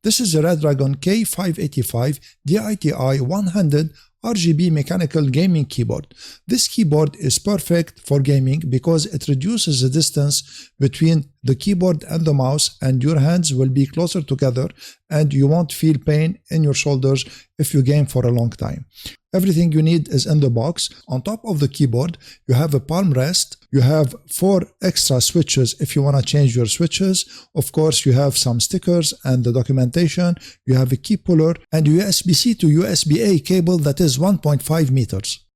This is the Redragon K585 DITI one-handed RGB mechanical gaming keyboard. This keyboard is perfect for gaming because it reduces the distance between the keyboard and the mouse, and your hands will be closer together and you won't feel pain in your shoulders if you game for a long time. Everything you need is in the box. On top of the keyboard, you have a palm rest. You have 4 extra switches if you want to change your switches. Of course, you have some stickers and the documentation. You have a key puller and USB-C to USB-A cable that is 1.5 meters.